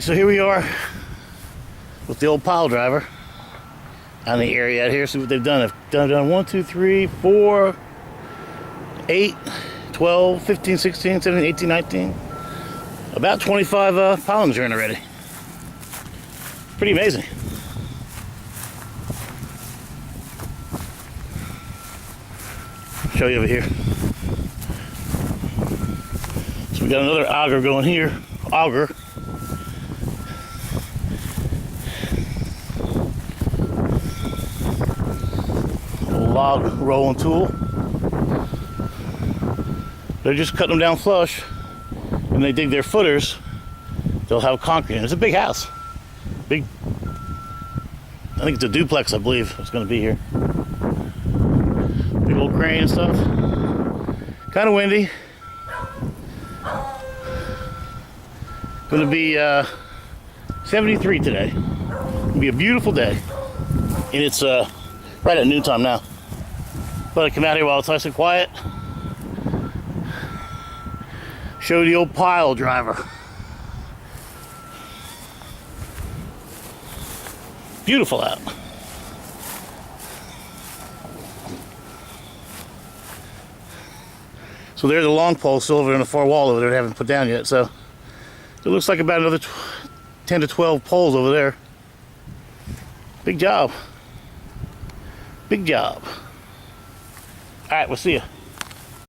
so here we are with the old pile driver on the area out here. See what they've done. They've done 1, 2, 3, 4, 8, 12, 15, 16, 17, 18, 19. About 25 pilings are in already. Pretty amazing. Show you over here. So we got another auger going here. Auger. Log rolling tool. They're just cutting them down flush. When they dig their footers, they'll have concrete. And it's a big house. Big. I think it's a duplex, I believe it's going to be here. Big old crane and stuff. Kind of windy. Going to be 73 today. It'll be a beautiful day. And it's right at noontime now. But I come out here while it's nice and quiet. Show the old pile driver. Beautiful out. So there's the long pole still over in the far wall over there they haven't put down yet. So it looks like about another 10 to 12 poles over there. Big job. Big job. All right, we'll see you.